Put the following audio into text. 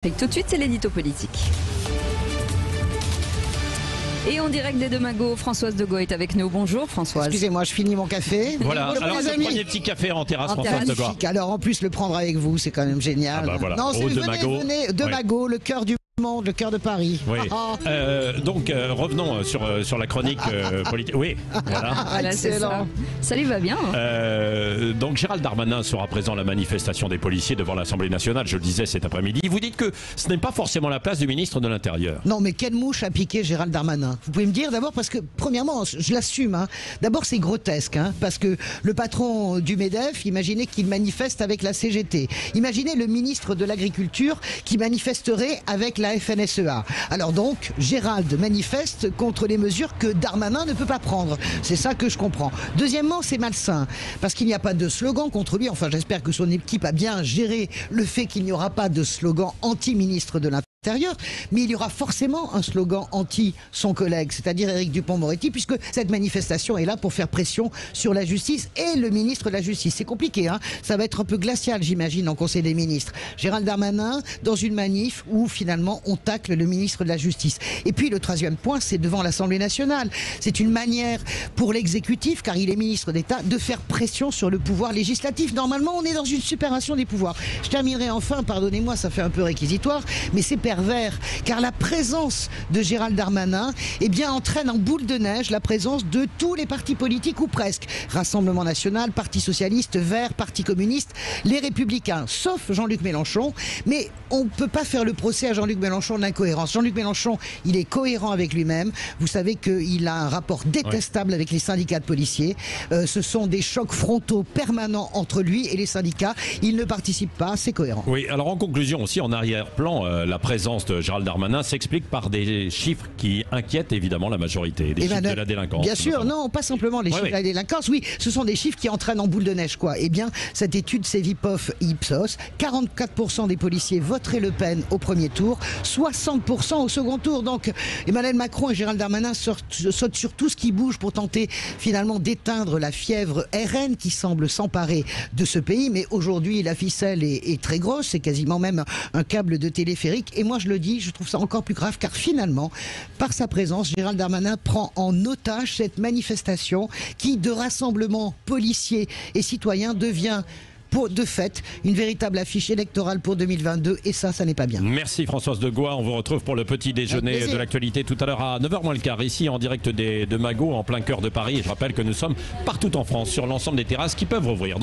Et tout de suite, c'est l'édito politique. Et en direct des Demagos, Françoise Degaut est avec nous. Bonjour Françoise. Excusez-moi, je finis mon café. Voilà, Bonjour, alors les amis. prenez des petits cafés en terrasse, En Françoise terrasse Degaut. chic. Alors en plus, le prendre avec vous, c'est quand même génial. Ah bah voilà. Non, Au venez, Demagos, le cœur du monde, le cœur de Paris. Oui. Ah, Donc revenons sur la chronique politique. Oui, voilà. Voilà, c'est ça. excellent. Ça lui va bien. Donc Gérald Darmanin sera présent à la manifestation des policiers devant l'Assemblée nationale, je le disais cet après-midi. Vous dites que ce n'est pas forcément la place du ministre de l'Intérieur. Non, mais quelle mouche a piqué Gérald Darmanin? Vous pouvez me dire d'abord, parce que premièrement, je l'assume. D'abord, c'est grotesque, parce que le patron du MEDEF, imaginez qu'il manifeste avec la CGT. Imaginez le ministre de l'Agriculture qui manifesterait avec la FNSEA. Alors donc, Gérald manifeste contre les mesures que Darmanin ne peut pas prendre. C'est ça que je comprends. Deuxièmement, c'est malsain, parce qu'il n'y a pas de slogan contre lui. Enfin, j'espère que son équipe a bien géré le fait qu'il n'y aura pas de slogan anti-ministre de l'Intérieur. Mais il y aura forcément un slogan anti son collègue, c'est-à-dire Éric Dupond-Moretti, puisque cette manifestation est là pour faire pression sur la justice et le ministre de la Justice. C'est compliqué, ça va être un peu glacial, j'imagine, en Conseil des ministres. Gérald Darmanin, dans une manif où finalement on tacle le ministre de la Justice. Et puis le troisième point, c'est devant l'Assemblée nationale. C'est une manière pour l'exécutif, car il est ministre d'État, de faire pression sur le pouvoir législatif. Normalement, on est dans une séparation des pouvoirs. Je terminerai enfin, pardonnez-moi, ça fait un peu réquisitoire, mais c'est pervers, car la présence de Gérald Darmanin entraîne en boule de neige la présence de tous les partis politiques, ou presque. Rassemblement national, Parti socialiste, Verts, Parti communiste, les Républicains, sauf Jean-Luc Mélenchon. Mais on ne peut pas faire le procès à Jean-Luc Mélenchon de l'incohérence. Jean-Luc Mélenchon, il est cohérent avec lui-même. Vous savez qu'il a un rapport détestable avec les syndicats de policiers. Ce sont des chocs frontaux permanents entre lui et les syndicats. Il ne participe pas, c'est cohérent. Oui, alors en conclusion aussi, en arrière-plan, la présence de Gérald Darmanin s'explique par des chiffres qui inquiètent évidemment la majorité, des chiffres de la délinquance. Bien sûr, notamment. non, pas simplement les chiffres de la délinquance, oui, ce sont des chiffres qui entraînent en boule de neige, quoi. Eh bien, cette étude Cevipof Ipsos, 44% des policiers voteraient Le Pen au premier tour, 60% au second tour. Donc, Emmanuel Macron et Gérald Darmanin sautent sur tout ce qui bouge pour tenter finalement d'éteindre la fièvre RN qui semble s'emparer de ce pays. Mais aujourd'hui, la ficelle est très grosse, c'est quasiment même un câble de téléphérique. Et moi, je le dis, je trouve ça encore plus grave, car finalement, par sa présence, Gérald Darmanin prend en otage cette manifestation qui, de rassemblement policiers et citoyens, devient de fait une véritable affiche électorale pour 2022, et ça n'est pas bien. Merci Françoise Degaut, on vous retrouve pour le petit déjeuner de l'actualité tout à l'heure à 9h moins le quart, ici en direct des Demagos, en plein cœur de Paris. Et je rappelle que nous sommes partout en France, sur l'ensemble des terrasses qui peuvent rouvrir.